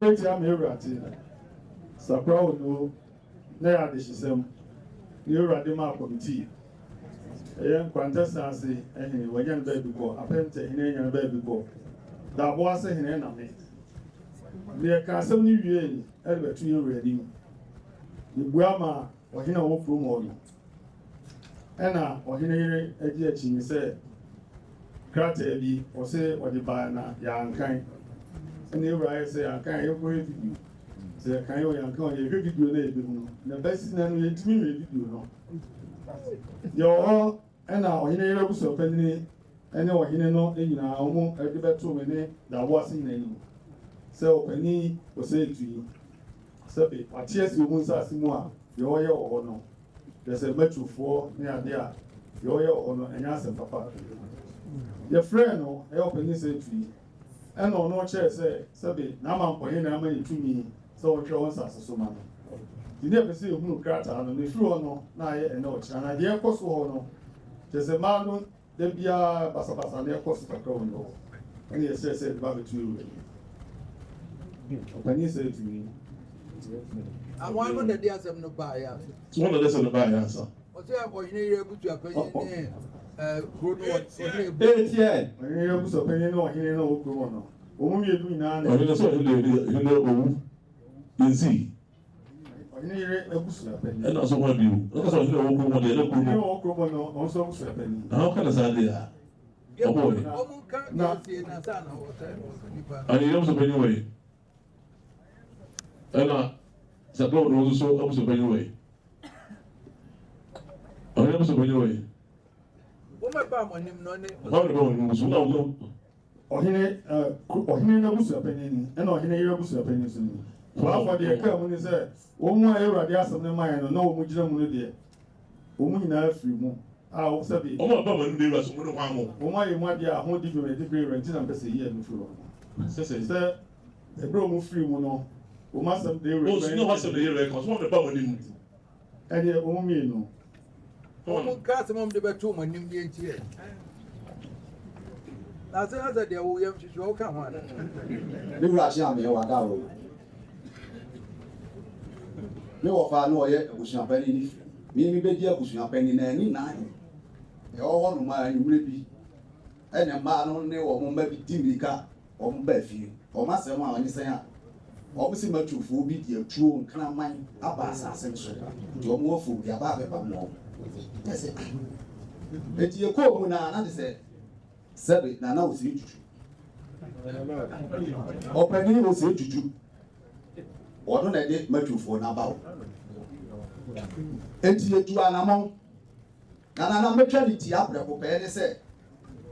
Eti am Eurati. Sakra no na ya de shisem. Eurati ma committee. Eyan contestants ehini wajan baby go apente hine yan baby go. Da bo ase hine na me. Me ka asem ni wie ni elbetu Eurati ni. Ni buama ohina wo from ho no. Ena ohina yire edi achi ni se krata bi o se odi ba na ya nkan. And you rise say, I can't go with you. Say, I can't go and come here. You the best thing you to me, you know. You're all and now in a row so penny, and no, in no, in our home, a bit too many that was in any. So, penny was said to you. So, what tears you won't ask more, your or no. There's a metro for near there, your or and answer, papa. Your friend, no, helping you say to you. And on no chair say, Sabi, Naman for him, I'm going to me, so she wants us so much. You never see who crata and the floor no, na and no, and I dear cost no. There's a man, there be a basabas near cost of a crown. And he said, Baby to you. When he said to me, I want the days of no buyer. It's one of the on the buy answer. What's that for you able to opinion? Good what? Yeah, when you're so opinion or hearing no corona. Only you do now. I just saw you know, you see. And also one of you. That's why you know, one how can I say that? Oh boy. And he also anyway. And support also also anyway. I also anyway. What my bam on him, no, no. Ohine na busu apanyini ena ohine yire busu apanyini so ni wa for de ka mu ni se wo mu Awurade asem ne man no na wo mu gina mu no de wo mu nyina afiri mu a wo sabi o ma ba ma nde ra so mu no kwa mo wo ma ye mu ade a ho di bi rent na mpese yi anu furo se ebro mu free mu no wo ma sam de rent o so no wa sam de rent ko so mo ba mo ni mu ene wo mu mi no o ka se mo de betu mo nim de ntie that's another day we have to show come on. You rush me or down. No, if I know yet, we shall penny. Me be dear, we shall penny any nine. The all one my will be. And a man only or maybe Timika or Beffy or Master Man is saying, obviously, much of will be the true and can mind up as essential. Your more food, the above more. That's it. It's your call when I said. Sabi na na osi juju. Openi osi juju. Odo na de matufo na bawo. Enti edu anamon. Na maternity abreko pe ne se.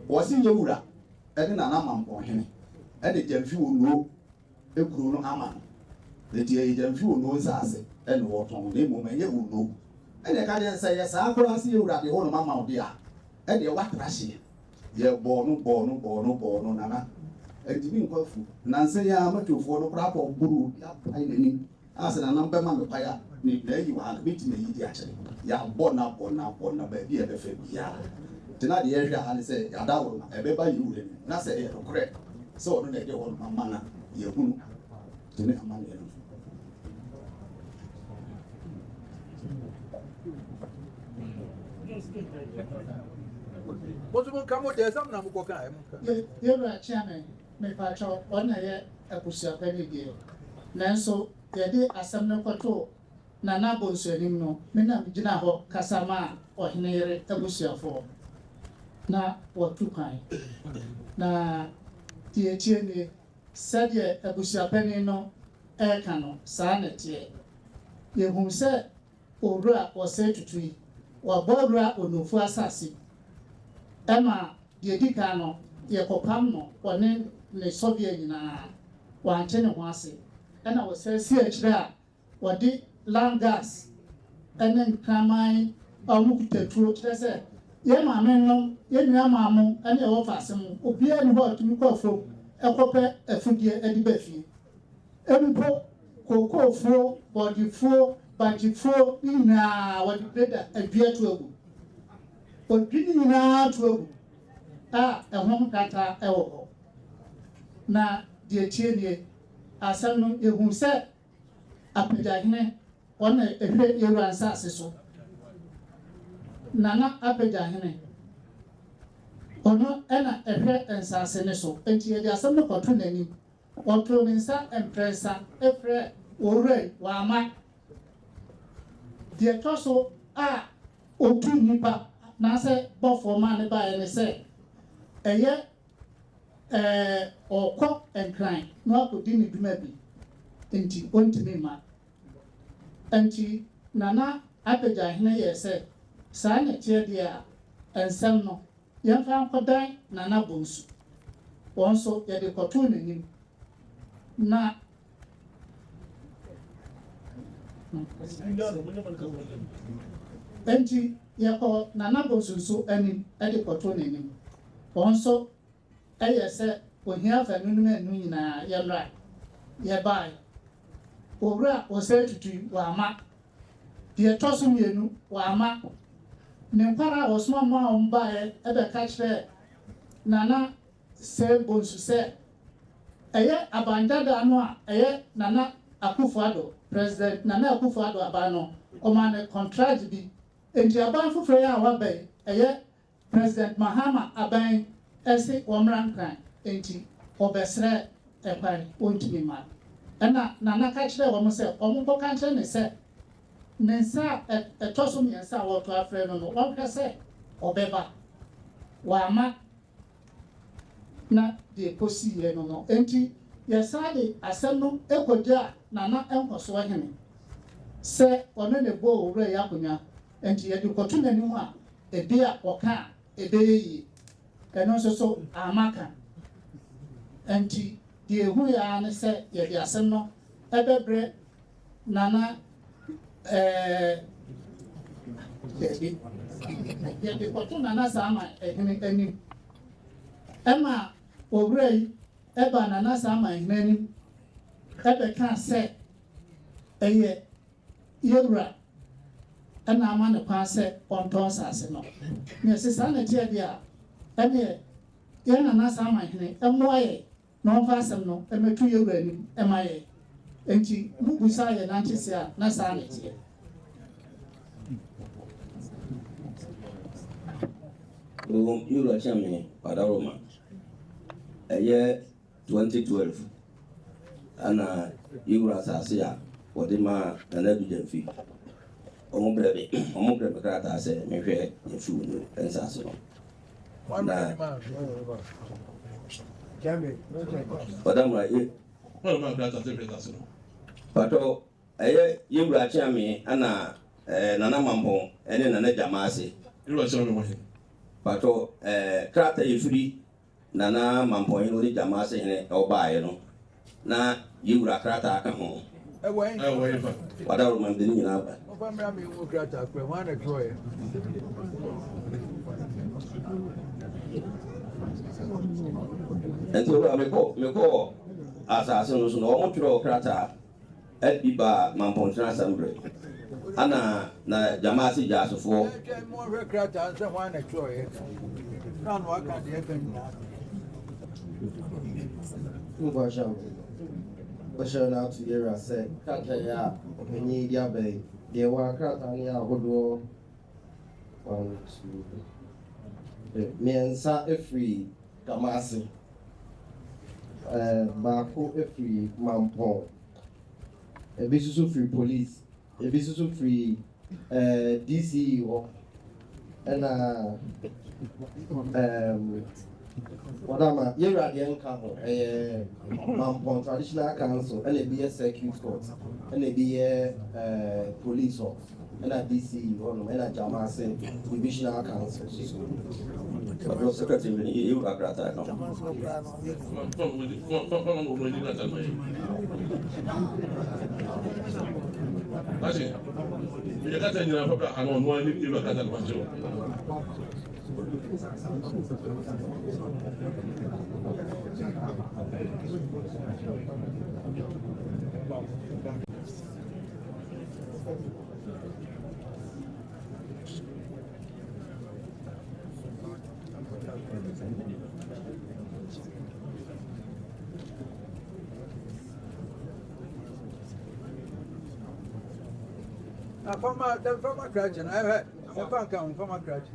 Wosi yewura ene na mampo hene. Ene jamfi wonuo ekuru no ama. Enti e jamfi wonuo nsase ene woton na emu menye wonuo. Ene ka de se ye sa akora si yewura de ho no mama odi a. Ene watrashi. Ye borno nana etibi nkwafu nanse ya matofo no prapo buru ya pai nani asa na namba ma mepaya ni na yi wa beti na yi di ache ya bona ba bi e be fe bia tina de ye hwa ha ne se ya da wo na e be ba yi ure na se ye korre so no na de wo mama na ye hunu tina amana ye What's one come with some Namuka? You're a chairman, my patron, one year, a push up any deal. Nanso, the day as some no control. Nana Bonsonim no, Mina Jinaho, Casama, or Hinere, a bushel for. Na, what too kind. Na, Tiachini, said ye, a bushel penny no, air cano, sanity. Ye whom said, Ora or say to tree, or Barbara or no for assassin. Emma, the Dicano, the Copamno, or name the Soviet in a one tenant was it. And I was saying, there, what did land gas, and then Cramine or look the truth. I said, Yama, men, Yama, and your office, or be any word to me call from a copper, a figure, and the Beffy. Every cocoa flow, body flow, but you flow in what you better and beer to. But getting out to a home kata ewo. Na the chain asɛm no yɛhu sɛ Apegyahene ɔna ehwɛ yɛwura nsase so Nana Apegyahene ɔno ɛna ɛhwɛ nsase ne so enti yɛde asɛm no kɔto n'anim ɔtoo ne nsa mprɛnsa efrɛ owura wama deɛ ɛtɔ so a otu nipa n'asɛ bɔfoɔ maa ne baeɛ ne sɛ ɛyɛ ɔkɔ nkran na wakɔdi ne dwuma bi nti ɔntumi ma nti Nana Apegyahene yɛ sɛ saa na ɛteɛ deɛ a nsɛm no yɛmfa nkɔdan Nana Bonsu wɔn nso yɛde kɔtoo n'anim na enti yɛkɔ Nana Bonsu nso anim ɛde kɔtoo n'anim wɔn nso ɛyɛ sɛ ohia fɛ no nyinaa yɛmmra yɛbae owura ɔsɛ tutu wama deɛ ɛtɔ so mmienu wama ne nkwara a wɔsoma ma wɔn baeɛ ɛbɛka kyerɛ Nana sɛ Bonsu sɛ ɛyɛ abandada no a ɛyɛ Nana Akufo-Addo President Nana Akufo-Addo aban no ɔma ne contract bi enti aban foforɔ yi a wabɛn ɛyɛ President Mahama aban ɛsi wɔmmra nkran enti ɔbɛsrɛ ɛkwan wɔntumi ma ɛna Nana ka kyerɛ wɔn sɛ wɔn nkɔka kyerɛ ne sɛ ne nsa a ɛtɔ so mmiɛnsa a wɔto afrɛ no no wɔhwɛ sɛ ɔbɛba wama na deɛ kɔsiiɛ no no enti yɛsan de asɛm no ɛkɔgya Nana Nkɔsoɔhene sɛ ɔno ne bɔ owura yi akonnwa enti yɛde kɔto n'anim a ebi a ɔka a ɛbɛyɛ yie ɛno nso so amaka enti deɛ ehu ya ne sɛ yɛde asɛm no ɛbɛbrɛ Nana yɛde kɔto Nana Ahene anim ɛma owura yi ɛba Nana Ahene anim ɛbɛka sɛ ɛyɛ yɛwura ɛna ama ne kwan sɛ ɔntɔn asase no na ɛsɛ saa na ɛteɛ deɛ a ɛneɛ yɛn Nana Ahene ɛmmoa yɛ na ɔmfa asɛm no ɛmɛto yɛwura anim ɛma yɛ enti mubusa yɛ nante sɛ a na saa na ɛteɛ Yura Chami, Padaroma, a year 2012, and Yura Sasia, Wadima, and Evident fee. Omogrebe Crata said, maybe a few and Sasso. Madame, What about that? Pato, a year Yura Chami, Anna Nana Mambo, and then Nana Jamasi. You are showing me. Pato krata ifiri Nana Mambo ino di Jamasi ene obaye no na yura krata aka ho wada ro mamde ni na ba Opemra mi wo krata kwe wana kroye ento ro meko asase no so no omo tro krata ediba Mambo International Assembly ana na Jamasi jasofo mo hwe krata anse wana kroye na no aka de aka nyina Bashar na to Yera said, Kataya, Penny Yabe, they were Kratania Hodo 1, 2, Mensa Efree, Damasi, Bako Efree, Mampon, a Bisusu free police, a Bisusu free DCO, and Wadama, Yera the Encaho, Mampon Traditional Council, and a BS Circuit Court, and a BS Police Office, and a DC, and a Jamasi Divisional Council. But secretary you are grata no Actually, you can't tell you about an one you look at that one. The former Cratchit, I heard. The former Cratchit.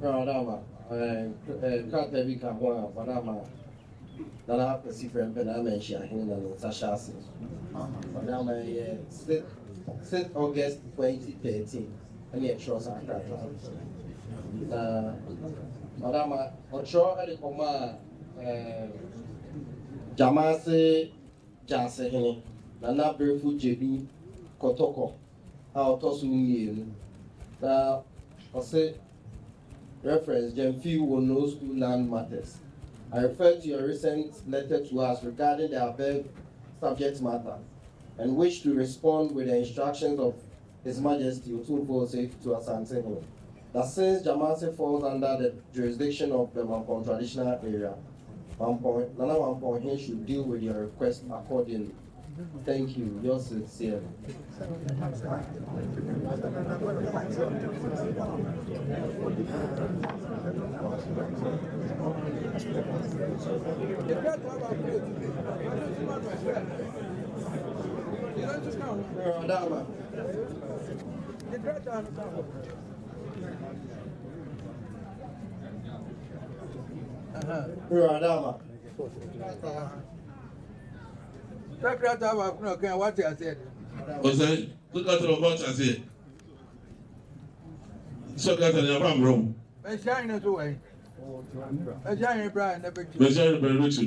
Radama, Carter Vika, Madama, Nana, the Sifra Penamentia, and Sasha. Madama, 6 August 2013, and yet shows our Carter. Madama, Ocho Adikoma, Jamase Jasehene, Nana Brefu JB, Kotoko, our Tosu. Now, I say, reference, Gemfi will know school land matters. I refer to your recent letter to us regarding the above subject matter and wish to respond with the instructions of His Majesty Opemsuo to Asantehene that since Jamase falls under the jurisdiction of the Mampong traditional area, Nana Mampong should deal with your request accordingly. Thank you. Yours sincerely. Radama. What I said. Was that? Look at what I said. So got an alarm room. I'm shining away. I'm shining bright, never Measure very rich.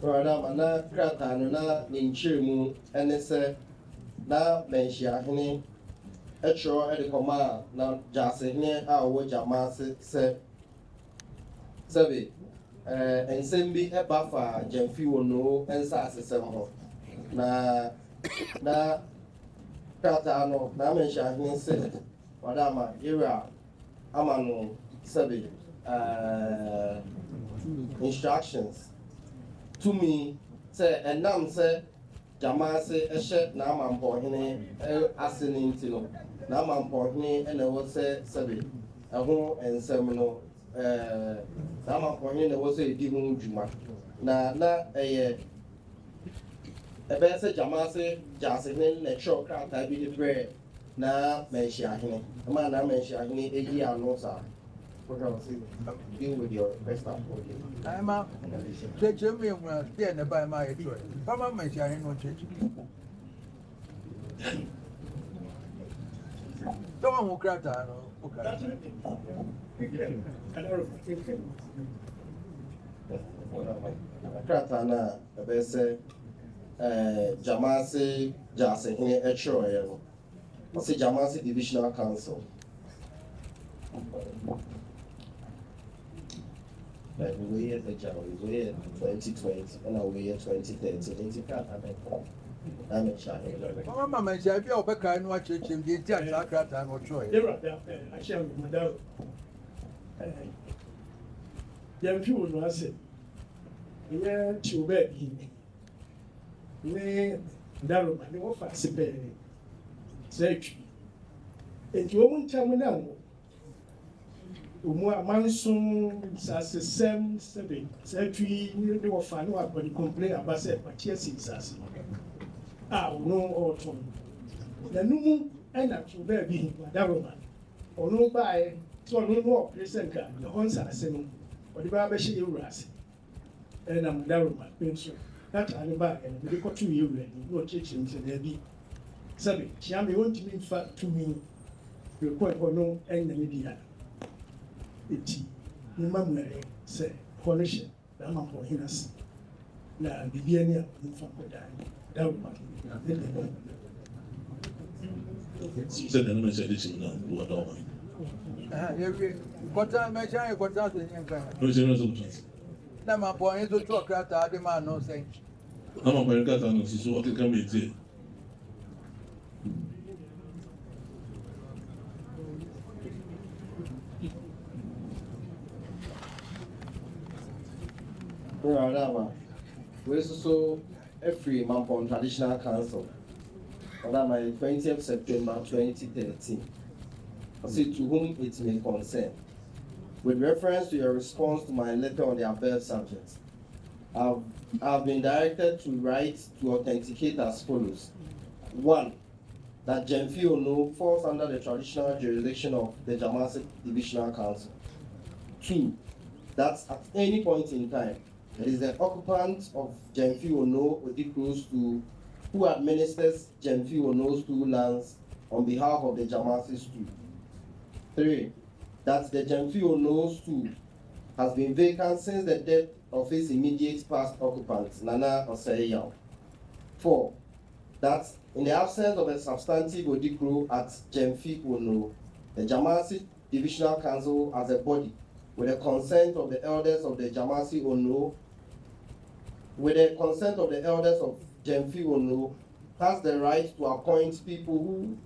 Radama, na Kratano, na Ninchimu, and it's a na Menshahini, Etro, Edicoma, na Jasihine, our Jamasi, Sabi. And send me a buffer, Gemfi will know, and Sassy somehow. Na Katano, Namensha, said, Madama, Ira, Amano, Sabi, instructions to me, say, and Nam say, Jamase, a shed, Naman Pohine, Asinin Tino, Naman Pohine, and I will say, Sabi, a home and seminal. Nama kwenye na wose dimu juma na ebese jamase jasene na chok krata bi de bre na menshi ahene ama na menshi ahene eji anosa what I say deal with your best approach. I'm a Jimmy and by my choice. Papa may shine no church. Don't want to crack that. Krata na ebese Jamase Jasehene Echo I say Jamase Divisional Council. Like we had the job, we had 2020 and now we had 2030. I'm a child. Mama may say, you're back and watch it in the Jack Krata or Troy. I shall be without. Young people will say, yeah, to bed. Ne Daruma, they were fast bearing. Say, and you won't tell me now. Umwa Manson, Sassy Sam, Sabi, Sabi, they were fine, but you complain about it, but yes, it's us. Ah, no, autumn. The new and up to there being Daruma, or no by, so no more present car, the horns are saying, or the barbershop you ras. And I'm Daruma, Opemsuo. That I back and we got 2 years ready, no teaching to the be. Sabi, Chiami won't mean fat to me, you quite or no end the media. It, Mamma say, coalition, the amount for hinas. Now, the Vienna in Fanko Daruma. Said the name said it's in the door. What time may I got out in Yanka? No, it's Nama boy to talk at the man, no saying. I'm a very cat and she's what it can be there. Radama, we so every Mampong Traditional Council. Madam, 20th September 2013. See to whom it may concern. With reference to your response to my letter on the above subject, I've been directed to write to authenticate as follows. 1. That Jemfi Ono falls under the traditional jurisdiction of the Jamasi Divisional Council. 2. That at any point in time, it is the occupant of Jemfi Ono Odikro Stool who administers Jemfi Ono Stool lands on behalf of the Jamasi Stool. 3. That the Jemfi Ono Stool has been vacant since the death of its immediate past occupant, Nana Oseyao. 4. That in the absence of a substantive Odikro at Jemfi Ono, the Jamasi Divisional Council as a body, with the consent of the elders of the Jamasi Ono, Jemfi Ono, has the right to appoint people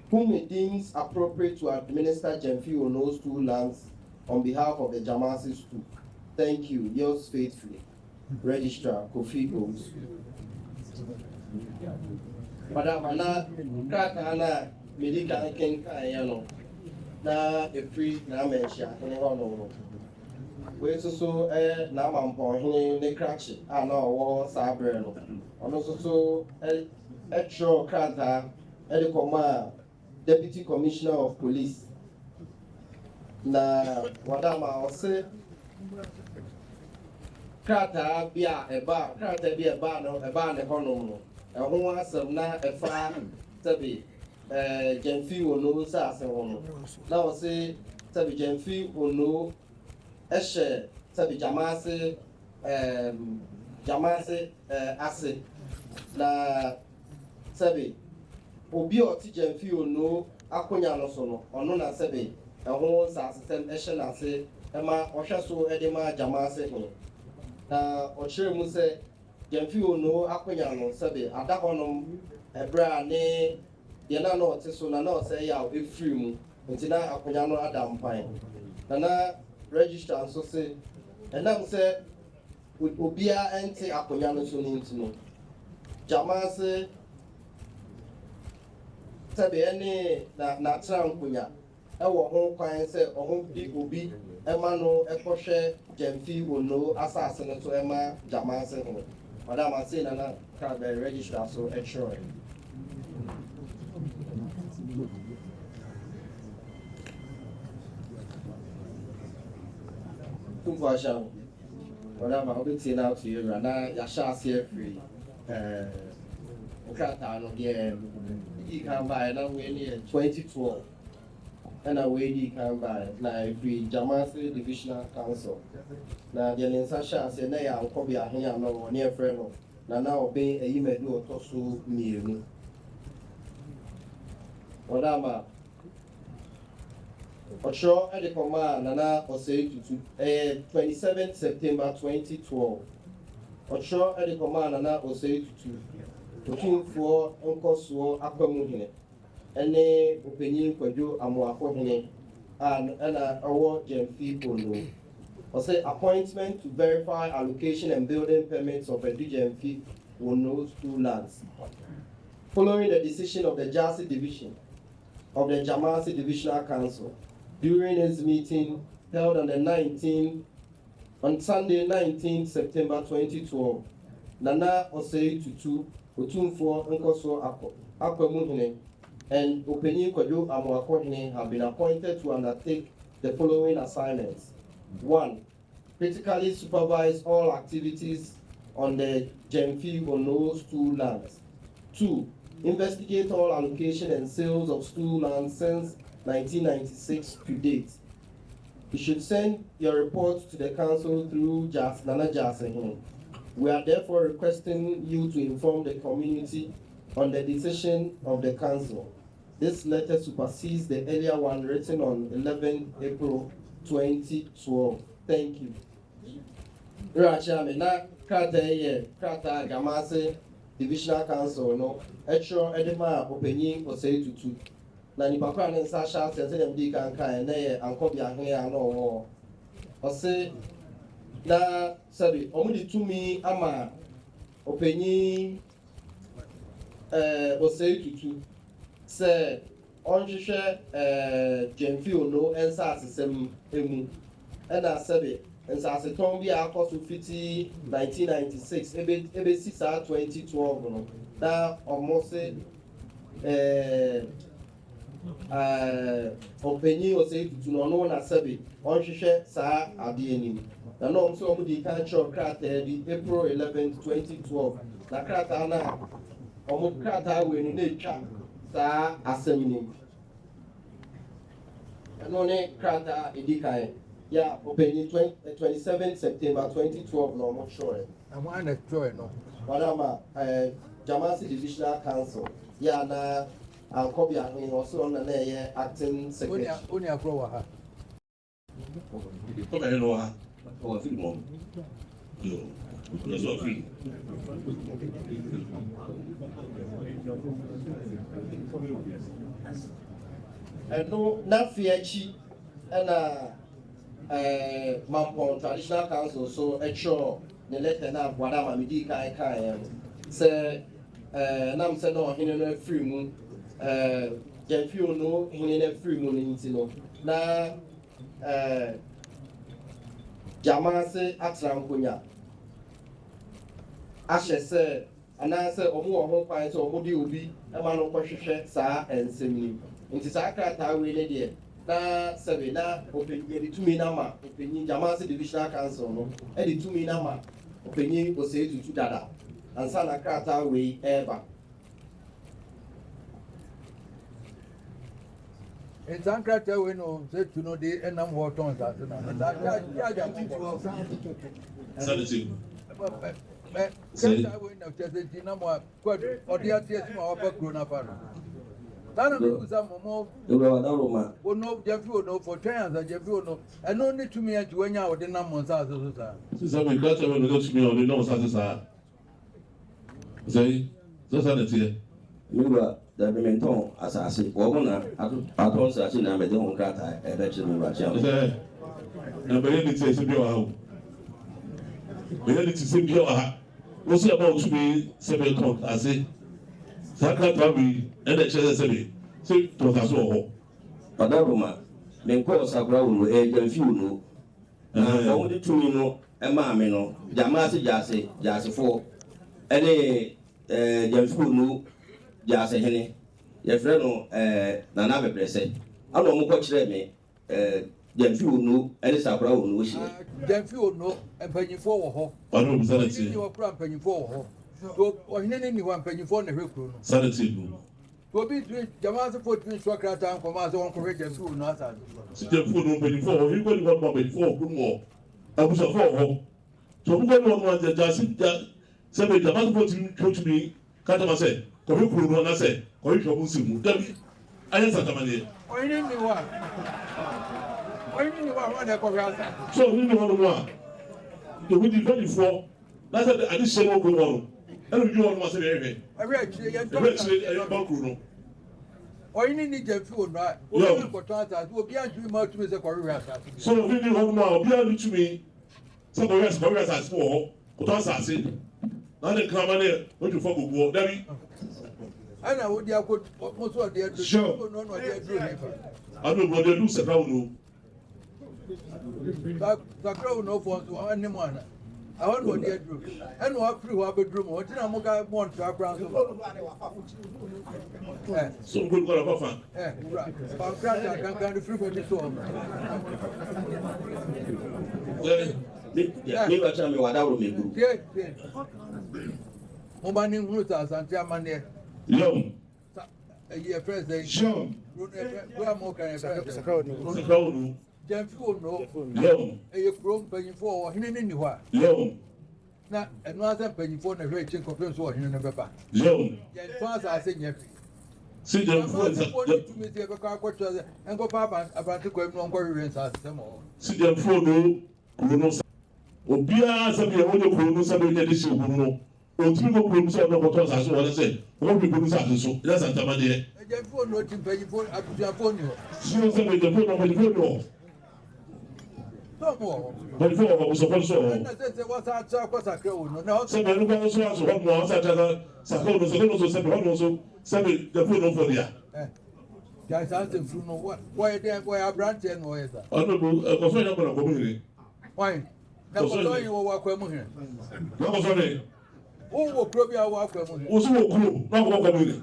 whom it deems appropriate to administer Jemfi Ono's two lands on behalf of the Jamasi Stool. Thank you. Yours faithfully, Registrar Kofi Gomes. Madam, Anna, Krakana, Medica, King Kayano, na a free Namesha, and honor. We so Naman Point, the crash, and no war Sabreno. And also a show Krata, Edicoma, Deputy Commissioner of Police. Na Madam, I'll say Krata be a bar, Krata be a bar, economy. And who has some na a farm to be Jemfi Ono Sass and Ono. Now say to be Jemfi Ono Eshe to be Jamasi Acid na Sabi Obi or Jemfi Ono Aquaniano Sono, or no na Sabi, and who sass them Eshe Nase, Emma Oshaso Edema Jamasi. Now, Oshe Muse. Jemfi Ono Aquaniano Sabi, Adaconum, a brand Yana no Tesona no say ya a free until now Aquaniano Adam Pine. Nana register and so say, and then say, with Obia and say Aquaniano so need to know. Jamase Sabi any natural Quina, our home client say, or home people be Emano Eposhe, Jemfi Ono, assassin to Emma Jamase. Madam, I say Nana can't be registered, so ensure. Two versions. Madam, I'll be saying out to you, Rana, Yasha, here free. Okata, again, he can buy another way near 2012. And away he can buy now free Jamasi Divisional Council. Now the Ninsasha said, "Nay, I'll copy a here no near friend of now obey a email do a tosu near me." Madama Ocho at the command, Nana or say to 27th September 2012. Ocho at the command, Nana or say to 2 Uncle Suo Opemsuo. Any opinion for you and our Jemfi Ono. Or say appointment to verify allocation and building permits of a Jemfi Ono's two lands. Following the decision of the Jamasi Division of the Jamasi Divisional Council during its meeting held on Sunday 19 September 2012, Nana Osei Tutu Otumfuo Nkoso Aquaniano and Openi Kojo Amoakohene have been appointed to undertake the following assignments. 1. Critically supervise all activities on the Jemfi Ono stool lands. 2. Investigate all allocation and sales of stool lands since 1996 to date. You should send your report to the council through Nana Asantehene. We are therefore requesting you to inform the community on the decision of the council. This letter supersedes the earlier one written on 11 April 2012. Thank you. Rachami na Krata Jamasi Divisional Council no Etro Edema Openi Osei Tutu. Na nipakwa ne Sasha says them di kan kan na ye ankobia hwe no Ose na sabi omudi tumi ama Openi Osei Tutu say onhwehwe Jemfio no ensa asesem emu na sebe ensa aseton bi akoso fiti 1996 ebe si saa 2012 no na almost Opemsuo Osei Tutu no na sebe onhwehwe saa ade anim na no nso omo di kan chọ krataa di April 11 2012 na krataa na omo krataa we no na etwa saa asem ni no ne krataa edikan ya Opemsuo 27 September 2012 no omo chọ I'm one that joy no. Madama Jamasi Divisional Council ya na Ankobi Ahun also on na acting secretary Only a grower ha. Come here, Noah. Oh, I feel mom. No, that's not free. no na fiachi na Mampong Traditional Council so sure the letter na Madama Midi kai say nam say no hine no free mu Jemfio no hine no free mu ni no na Jamase atrankonya ahye se anase omo ho kwan so omo di obi e ma no kwohwehwe saa ensem ni nti saa krata we ne de na sebe na openye di tumi na ma openye Jamase Divisional Council no e di tumi na ma openye Osei Tutu dada ansa na krata we eba In Zankrata, we know that you know the end of what on that. The Menton assassin, woman, I don't say I made the own cat. I bet you the Nobody says to be our home. We had to say, what's about to be 7 o'clock? I say, Saka Tabi, and the Chess Assembly. Say, to us all. But that woman, then call Sakura will age and few no. Only 2 minutes, and mammy no, Jamasi Jase 4. Any Jamfu no. Asantehene your friend no Nana Bebrese I don't know what me Jemfio no any Sakura no wish Jemfio no and penny for ho I don't sanity you are penny for ho so or anyone penny for the recruit sanity go be Jamasa 14 Swakrata from us on correct and food not as Jemfio no penny for he got one penny for good more I was a 4 ho so who got one that just said Jamasa 14 come to me Katama said Kofi Kuru na say, Kofi Kobu Simu, Dabi, I Santamani. Or anyone. Or anyone, what I call So, we know one. The windy 24, that's the additional go on. And you all must have everything. I read a Bakuru. Or you need a food, right? Well, for Tata, will be a dream out to the Korea. So, we know now, be able to me. Some of us, Korea has 4, but I said, now the Kramane, what you forget, Dabi. I know what you have put most of the other. Sure. I don't know, they lose a round. The crowd no for anyone. I want what they do. And what free what bedroom, what did I want to ground? So good for a buffer. Eh, right. I can't free for this one. Maybe I tell me what I will make. Yes. Omaning Ruta, Santiamane. Young. A year president. Sure. Where more can I say? Jemfio no. Young. A grown penny for him anywhere. Young. Now, another penny for the rate in conference or in the paper. Young. Yes, I say yes. See them friends and go papa about to go on Koreans as them all. See them photo. Obia sabi e wonye kunu sabi e de shi kunu otumi ko kunu so na boto sa so wona say won bi kunu sa so ila santama de E je phone no ti pe phone abuja phone yo. so sabi de phone no phone no Before I was supposed to. What's our talk was a crow? No, Some of the ones who are so hot, no, such as Sakos, seven, the food over there. Guys, I don't know what. Why are branch and why is that? I don't know, I was not going to community. Why? That was all you walk here. That was only. Oh, will probably our walk here. Also, crew, not walk community.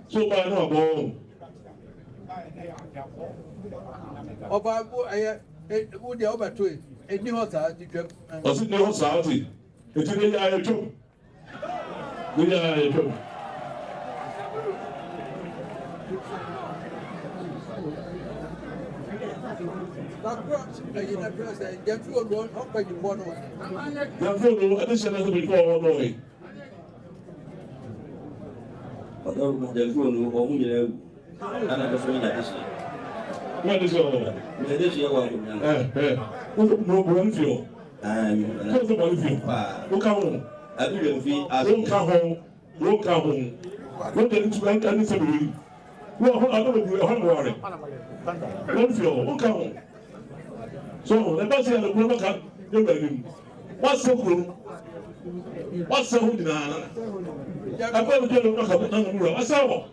So by now, go. Would the over to it? A new house, Was it no salty? It's in the eye too. The eye too. What is your no one feel? What's the one feel? Look home. I didn't feel as don't come home. Don't come home. What did you like? And it's a way. Well, I don't know. I'm worried. Don't feel. Don't come home. So, the bus here, the woman can do it. What's the room? What's the hood? I'm going to get a knock up on the mirror. I saw.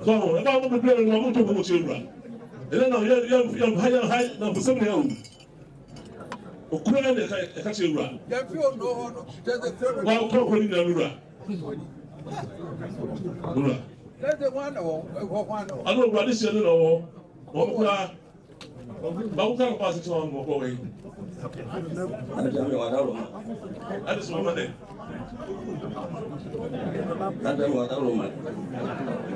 So, about the player, I'm going to go to you. And then I'm high number 7 years. I can't see run. Well, talk with the That's the one. I don't know what this is. But we can't pass it on more away. I just want money. That's what I want.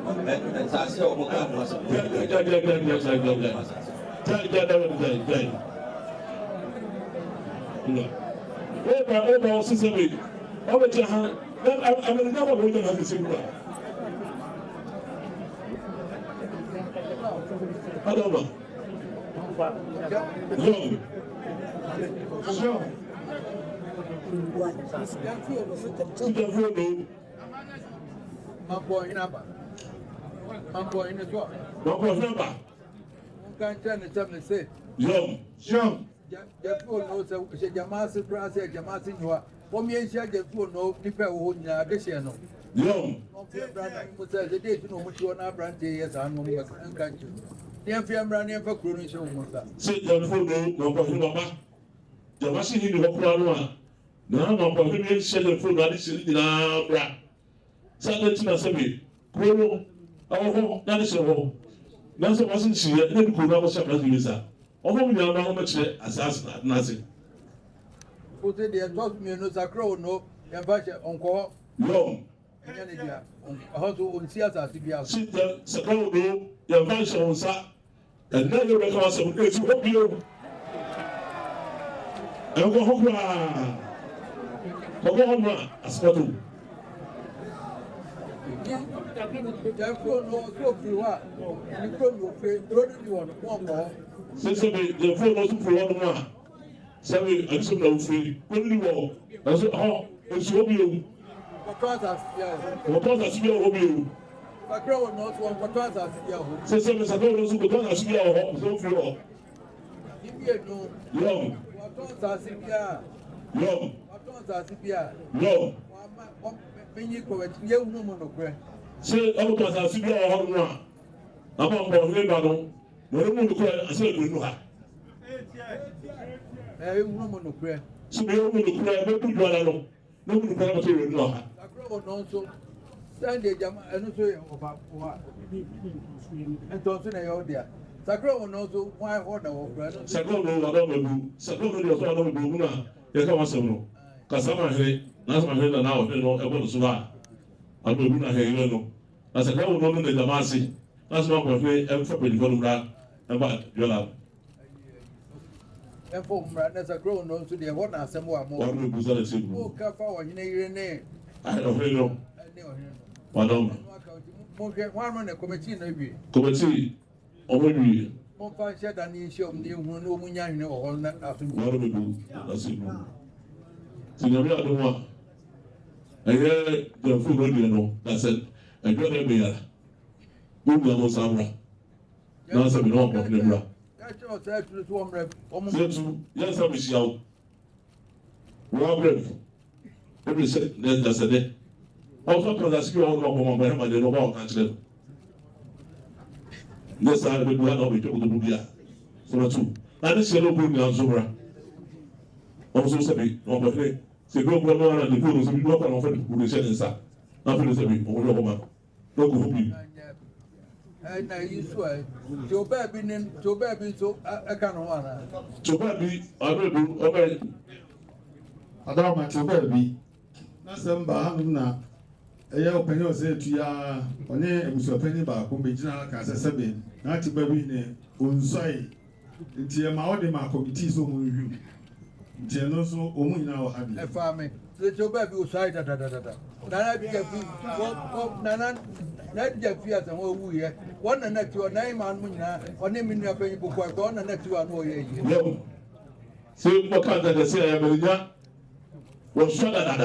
And that's how I don't know. Near Fiamra, near for Crunishon. Sit down for no, the machine in the Hokrana. Now, I'm going to shed the food that is in our bra. Saturday to Nassami, Crono, our home, that is a home. Nancy wasn't she, and then could not shop as Lisa. Although we are not much assassin at Nazi. Put it there, talk me, no, Sacro, no, and Basha, Uncle. No. How to see us as to be out. Sit down, Sacro, your vice on Sa, and then you record some days to help you. And go home. Go home, as well. Since the phone was for 1 month, 7 and 7 free, only more. That's all. It's you. What was you? I grow not one for Twaza. Since I don't know what I see our home, so few. Young. What was Sipia? Young. What was Sipia? Young. When you go at young woman of bread. Say, I was a Sipia or one. I'm on board Lebanon. No one to cry, I said, you know. A woman of bread. So we don't want to cry, but you are alone. No one to cry, but you know. I grow also. Sunday, and also and Thompson, I owe there. Sacro also, why order? Sacro, I don't know. Sacro, you don't know. You come as a no. Cassama, that's my head now. I don't know about Suva. I don't know. I know. As a girl, no, the Damasi. That's not my way, and for the Golubra, and what you love. And for Radness, a grown on to the one as some more. One will be the Oh, Caffa, you know your name. I don't know. Madame, one a committee, maybe. Committee, only One five shed and you show me no Munya, no, all that after what do we do? That's it. Signoria, I don't want. ɛyɛ jɛnfu radio no dasɛ ɛdwa na ɛbɛ yara wɔn mu samra na asɛ mi na wɔn kɔn ne mura sɛtu yɛn sɛ mi hyia wo wɔn abrɛ ɛbi sɛ ne dasɛ dɛ ɔsɔ kɔn dasɛ bi wɔn kɔn kɔn bɛrɛ ma de no wɔn kan kyerɛ no ne saa ɛbɛ du ha na ɔbɛ twɛ kotoku bi a sɔrɔ tu na ne hyɛ no kuro nyinaa nso mura wɔn nso sɛ bi na wɔn bɛ fɛ sɛ ebi ɔkura no ara ne kuro no sɛ bi wɔn kɔ na wɔn fɛ kuro ne hyɛ ne nsa na afei ne sɛ bi wɔn yɛ ɔma na ɔkɔ hɔ bi. Na yi so ɛ tí o bɛɛ bi nso ɛka no hɔ ana. tí o bɛɛ bi ɔbɛ bi ɔbɛ. Adama tí o bɛɛ bi n'asɛm baa hanom na ɛyɛ ɔpanyin ɔsɛ etu ya ɔne ebusuapanyin baako bɛgyina aka sɛ sɛbi n'ate ba bi ne onsɔe nti ɛma ɔde ma kɔmitii so ɔmo nwiw nti ɛno nso ɔmo nyinaa wɔ ha bi. Ɛfa mi tí o bɛɛ bi o sɔe dadadada nana bi jɛ fi nana. Na dija fi asa wo wu ye wona na ti ona ima mu nyina one mi nua panyi boko ko ona na ti wa no ye yi yo se mo kan da se ya menya wo so da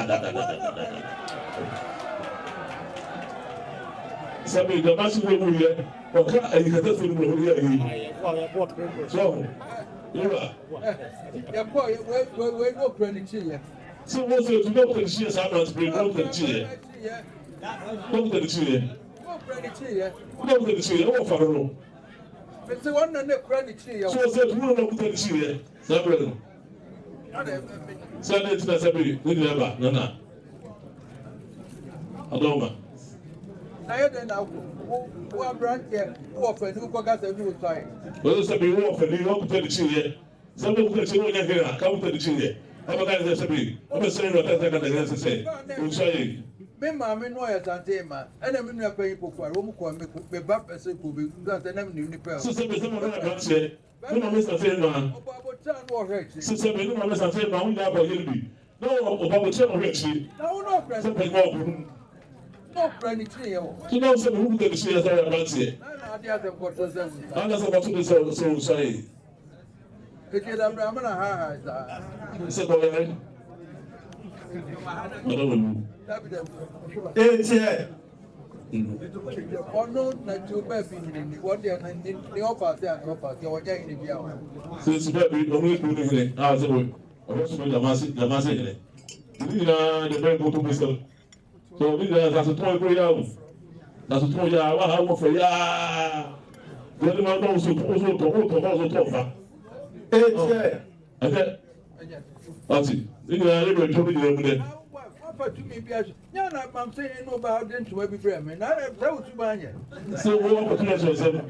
sabe da masu wo wu ye o ka ayi ka ta so wo ye yi so yura ya ko we no prani chi ye se wo se tu no ko chi sa na spring no ko chi ye no ko chi ye no ko chi ye wo fa no se wona na prani chi ye so se tu no ko chi ye sa bre no sa ne ti na sa bi ni na ba na adoma na ye de na wo brand ye wo fa ni ko ga se ni wo sai wo se bi wo fa ni wo ko chi ye sa be ko chi wo nya hera ka ko chi ye aba ka se bi o be se no ta ka da se wo sai me ma me no ya tante ma ena me nua panyi pokuare wo mu ko me ba pese ko be nda se na me ni pa so se be se mo na ba che no ma me sa se no obo abotan wo hwe so se be no ma me sa se ma hu ya ba ye bi no obo abotan wo hwe chi na wo no press se pe mo ko no prani chi ye wo so no se be hu de chi ya sa ya ba che na ade ade ko to se mu ana se ba to so sai ke da bra ma na ha sa se ko ye no no Etie. Ono na ti ba bi ni what they na ni offer say and offer ke wo ja ni bia o se ba bi o mo ku ni hele a se wo o so da ma se hele ni na de ben go to be so ni na sa so to ko ya o na so to ya wa ha mo fe ya de ma do so to fa Etie. ate ati ni na le be to bi de mu de to me be ya na mam say no ba den to be brem na that was ba anya se wo ko to so se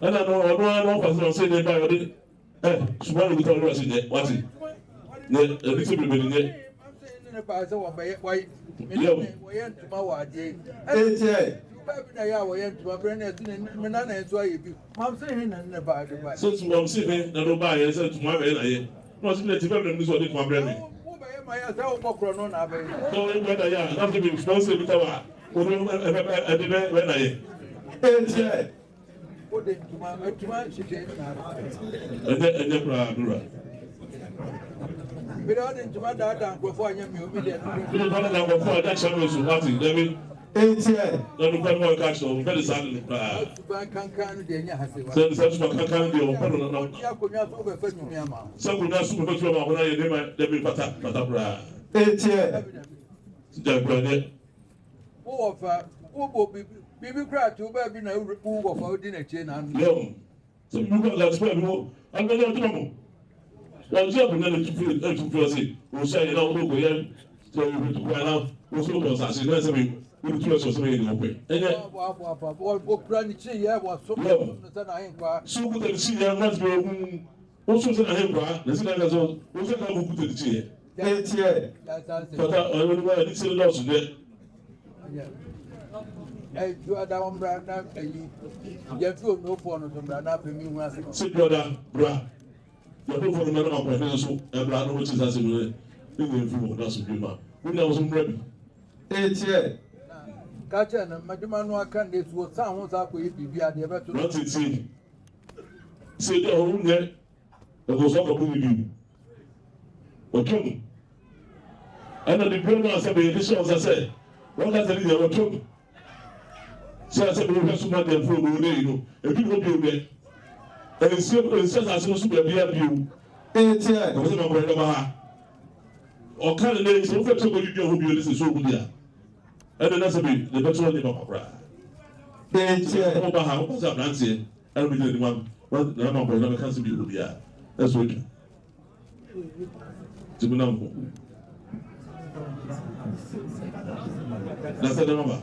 ana no fa so se de ba yo de suba ni to ro se de wati ne e bi se be ni ne mam say ne ba se wo ba wai wo yen to ma wa de Etie. ba bi na ya wo yen to ba bre na ti me na na so aye bi mam say na ne ba de ba so tu mam se ne na do ba ye se tu ma be na ye no se ne ti be ni so de ko bre mi ya sa o mokro no na be so e be da ya na to be sponsor bi ta wa o no e de be na ye Etie. o de tuma shite na ene pra dura be da de tuma da nkrofo anya mi obi de ni ba na ko fo da chama so wati de bi Etie. na do kwa ka so o be sa ni pra ba kankan de nya hase wa se su ka kan de o pa no na ya ko nya so be fa nyumi ama se ko na su ko tu ma ko na ye de ma de bi pata pra Etie. da kwa de wo wo fa wo bo bibi kra to ba bi na wo wo fa odi na che na yo so bu ko la spa mo an ga yo mo la je bu na le tu fi se o sa ye na o ko ye so you to kwa na o so ko sa se na se mi o tu so so ye ni o pe enye wo kra ni chi ye wo so no sa na hin kwa so ku de chi ye na be o so se na he kwa na se na so o se na bu ku de chi ye Etie. pata o ni wa ni se lo so de ju ada ombra na ayi je fi o no fo no so bra na pe mi hu ase se broda bra yo do fo no na ko he so e bra no chi sa se ni ni fi mo na so bi ma ni na so mbra bi Etie. ka che na maduma no aka na esu o sa ho sa ko yi bibia de be to not it se de o ne e go so ko bi bi o tum ɛna ne bia no asɛ bɛyɛ de hyɛ ɔsa sɛ wɔkasa ne deɛ wɔtwam sɛ asɛ bɛyɛ so ma deɛ fo no ne yi no ebi no bio bɛ nsia asase no so baabi bio ɛtiɛ ɔbɛsɛ ma kɔrɛ dɔba ha ɔka ne ne sɛ wofɛ sɛ kɔdi dua ho bio ne sɛ so ogu dia ɛna na sɛ bi ne bɛtɔ ne ba kakra ɛtiɛ ɔba ha ɔba sɛ abranteɛ ɛna bi gyina anim na ma kɔrɛ dɔba ka sɛ bi ogu dia ɛsɛ otwa timu nam ko na sɛ dɛm aba